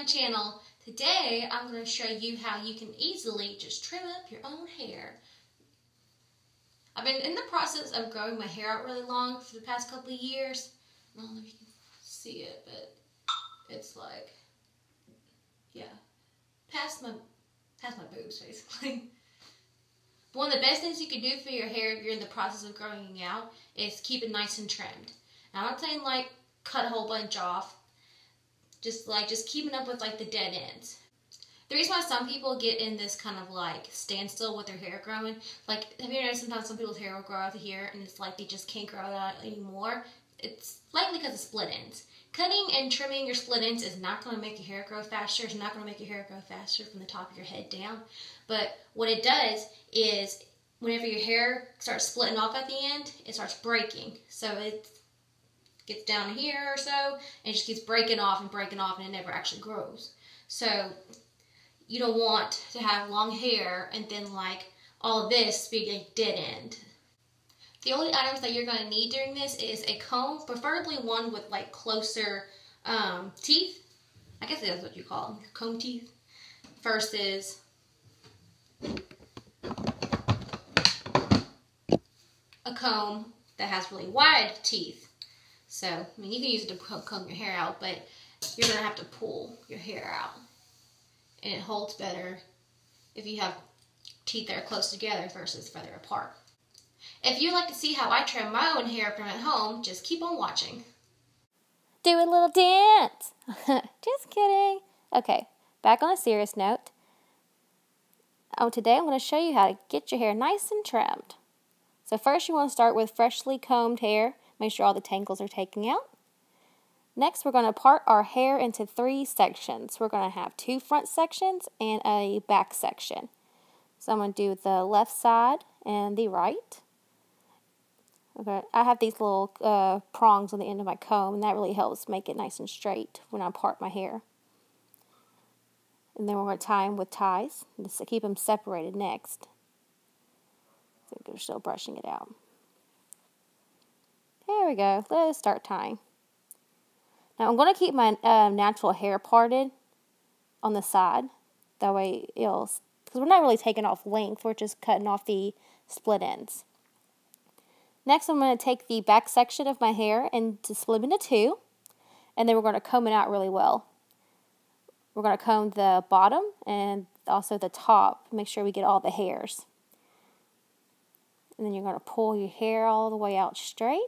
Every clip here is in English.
channel. Today I'm going to show you how you can easily just trim up your own hair. I've been in the process of growing my hair out really long for the past couple of years. I don't know if you can see it, but it's like, yeah, past my boobs basically. One of the best things you can do for your hair if you're in the process of growing it out is keep it nice and trimmed. Now, I'm not saying like cut a whole bunch off. Just keeping up with like the dead ends. The reason why some people get in this kind of like standstill with their hair growing, like have you noticed sometimes some people's hair will grow out to here and it's like they just can't grow it out anymore? It's likely because of split ends. Cutting and trimming your split ends is not going to make your hair grow faster. It's not going to make your hair grow faster from the top of your head down. But what it does is whenever your hair starts splitting off at the end, it starts breaking. So it gets down here or so and it just keeps breaking off and it never actually grows. So you don't want to have long hair and then like all of this be a dead end. The only items that you're going to need during this is a comb, preferably one with like closer teeth. I guess that's what you call them, comb teeth, versus a comb that has really wide teeth. So, I mean, you can use it to comb your hair out, but you're going to have to pull your hair out. And it holds better if you have teeth that are close together versus further apart. If you'd like to see how I trim my own hair from at home, just keep on watching. Do a little dance. Just kidding. Okay, back on a serious note. Today I'm going to show you how to get your hair nice and trimmed. So first you want to start with freshly combed hair. Make sure all the tangles are taken out. Next we're going to part our hair into 3 sections. We're going to have 2 front sections and a back section. So I'm going to do the left side and the right. Okay, I have these little prongs on the end of my comb, and that really helps make it nice and straight when I part my hair. And then we're going to tie them with ties, just to keep them separated next. So we're still brushing it out. There we go. Let's start tying. Now I'm going to keep my natural hair parted on the side. That way because we're not really taking off length, we're just cutting off the split ends. Next, I'm going to take the back section of my hair and to split into 2, and then we're going to comb it out really well. We're going to comb the bottom and also the top, make sure we get all the hairs. And then you're going to pull your hair all the way out straight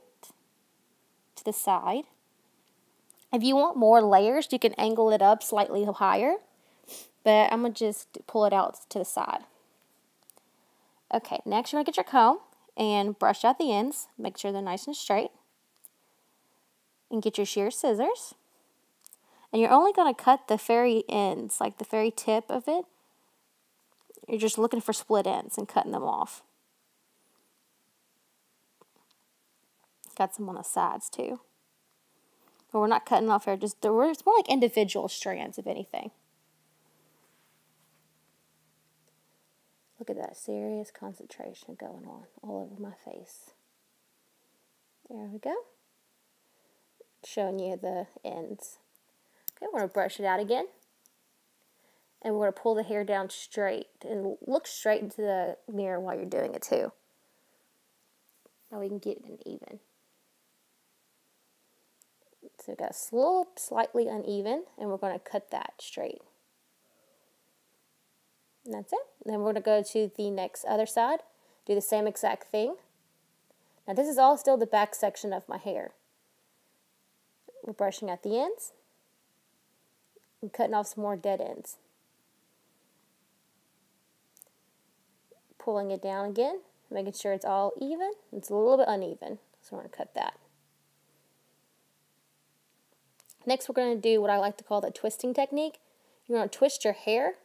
to the side. If you want more layers, you can angle it up slightly higher, but I'm going to just pull it out to the side. Okay, next you're going to get your comb and brush out the ends, make sure they're nice and straight. And get your shear scissors. And you're only going to cut the very ends, like the very tip of it. You're just looking for split ends and cutting them off. Got some on the sides too. But we're not cutting off here, it's more like individual strands, if anything. Look at that serious concentration going on all over my face. There we go. Showing you the ends. Okay, we're going to brush it out again. And we're going to pull the hair down straight. And look straight into the mirror while you're doing it too. Now we can get it even. So we've got a slope, slightly uneven, and we're going to cut that straight. And that's it. And then we're going to go to the next other side, do the same exact thing. Now this is all still the back section of my hair. We're brushing at the ends and cutting off some more dead ends. Pulling it down again, making sure it's all even. It's a little bit uneven, so we're going to cut that. Next we're going to do what I like to call the twisting technique. You're going to twist your hair,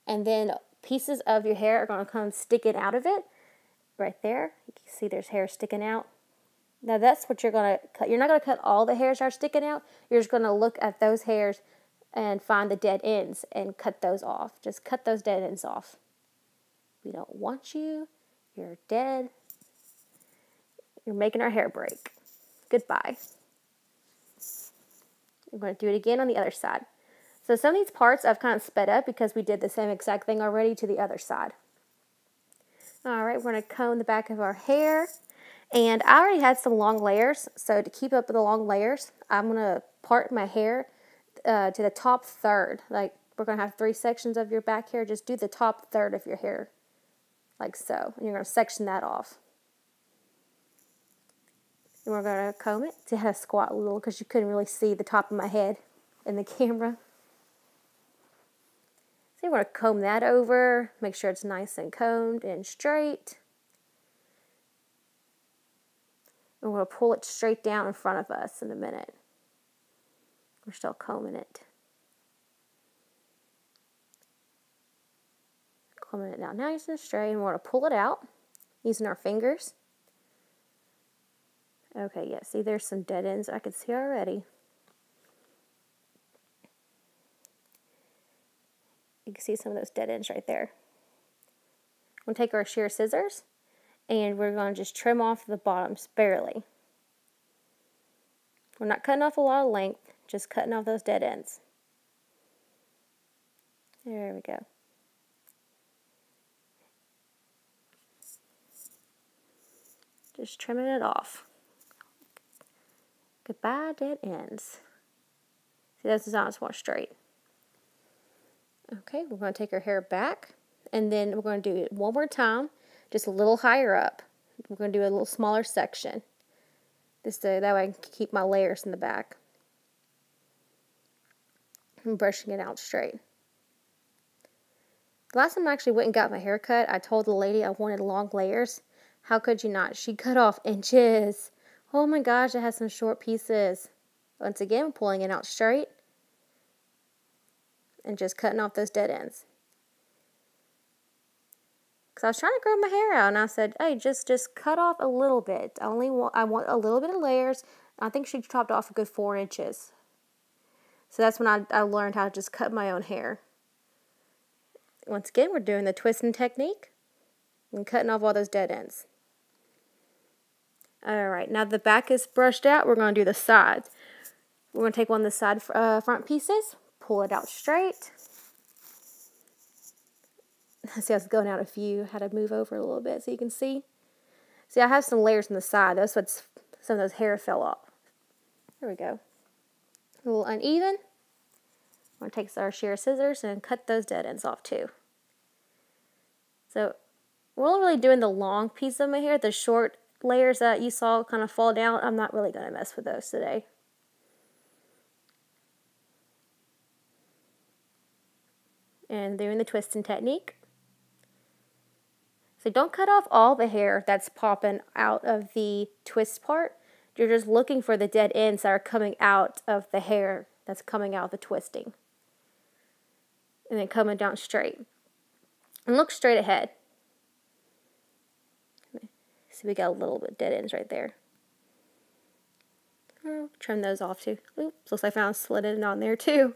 and then pieces of your hair are going to come sticking out of it. Right there. You can see there's hair sticking out. Now that's what you're going to cut. You're not going to cut all the hairs that are sticking out. You're just going to look at those hairs and find the dead ends and cut those off. Just cut those dead ends off. We don't want you. You're dead. You're making our hair break. Goodbye. We're going to do it again on the other side. So some of these parts I've kind of sped up because we did the same exact thing already to the other side. All right, we're going to comb the back of our hair. And I already had some long layers, so to keep up with the long layers, I'm going to part my hair to the top third. Like, we're going to have 3 sections of your back hair. Just do the top third of your hair, like so. And you're going to section that off. And we're going to comb it to squat a little because you couldn't really see the top of my head in the camera. So you want to comb that over, make sure it's nice and combed and straight. And we'll pull it straight down in front of us in a minute. We're still combing it. Combing it down nice and straight, and we're going to pull it out using our fingers. Okay, yeah, see there's some dead ends I can see already. You can see some of those dead ends right there. We'll take our shear scissors, and we're going to just trim off the bottoms barely. We're not cutting off a lot of length, just cutting off those dead ends. There we go. Just trimming it off. Goodbye, dead ends. See, this is not as more straight. Okay, we're going to take our hair back, and then we're going to do it one more time, just a little higher up. We're going to do a little smaller section. That way I can keep my layers in the back. I'm brushing it out straight. The last time I actually went and got my hair cut, I told the lady I wanted long layers. How could you not? She cut off inches. Oh my gosh, it has some short pieces. Once again, I'm pulling it out straight and just cutting off those dead ends. Because I was trying to grow my hair out, and I said, hey, just cut off a little bit. I want a little bit of layers. I think she chopped off a good 4 inches. So that's when I learned how to just cut my own hair. Once again, we're doing the twisting technique and cutting off all those dead ends. Alright, now the back is brushed out, we're going to do the sides. We're going to take one of the side front pieces, pull it out straight. See, I was going out a few, had to move over a little bit so you can see. See, I have some layers on the side, that's what some of those hair fell off. There we go. A little uneven. We're going to take our shear scissors and cut those dead ends off too. So, we're only really doing the long piece of my hair, the short layers that you saw kind of fall down. I'm not really going to mess with those today. And doing the twisting technique. So don't cut off all the hair that's popping out of the twist part. You're just looking for the dead ends that are coming out of the hair that's coming out of the twisting. And then coming down straight. And look straight ahead. See, we got a little bit dead ends right there. I'll trim those off too. Oops, looks like I found a split end on there too.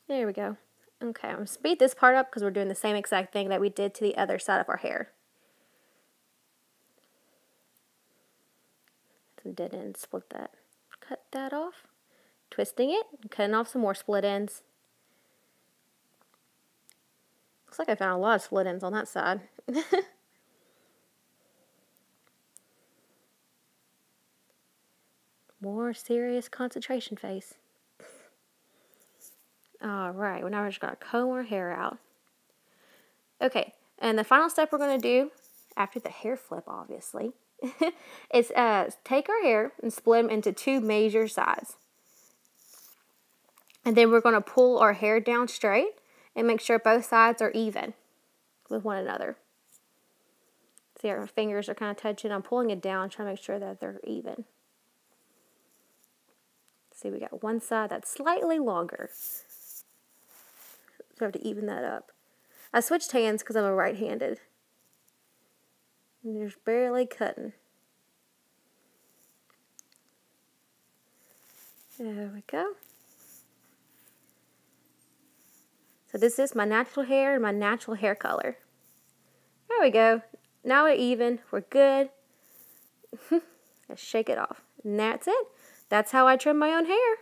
There we go. Okay, I'm going to speed this part up because we're doing the same exact thing that we did to the other side of our hair. Some dead ends, split that. Cut that off. Twisting it, and cutting off some more split ends. Looks like I found a lot of split ends on that side. More serious concentration face. Alright, well now we're just going to comb our hair out. Okay, and the final step we're going to do, after the hair flip obviously, is take our hair and split them into 2 major sides. And then we're going to pull our hair down straight and make sure both sides are even with one another. See, our fingers are kind of touching. I'm pulling it down, trying to make sure that they're even. See, we got one side that's slightly longer. So we have to even that up. I switched hands because I'm a right-handed. And just barely cutting. There we go. So this is my natural hair and my natural hair color. There we go. Now we're even. We're good. Let's shake it off. And that's it. that's how I trim my own hair.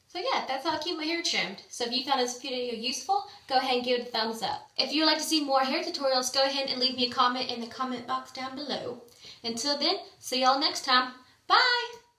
So yeah, that's how I keep my hair trimmed. So if you found this video useful, go ahead and give it a thumbs up. If you would like to see more hair tutorials, go ahead and leave me a comment in the comment box down below. Until then, see y'all next time. Bye!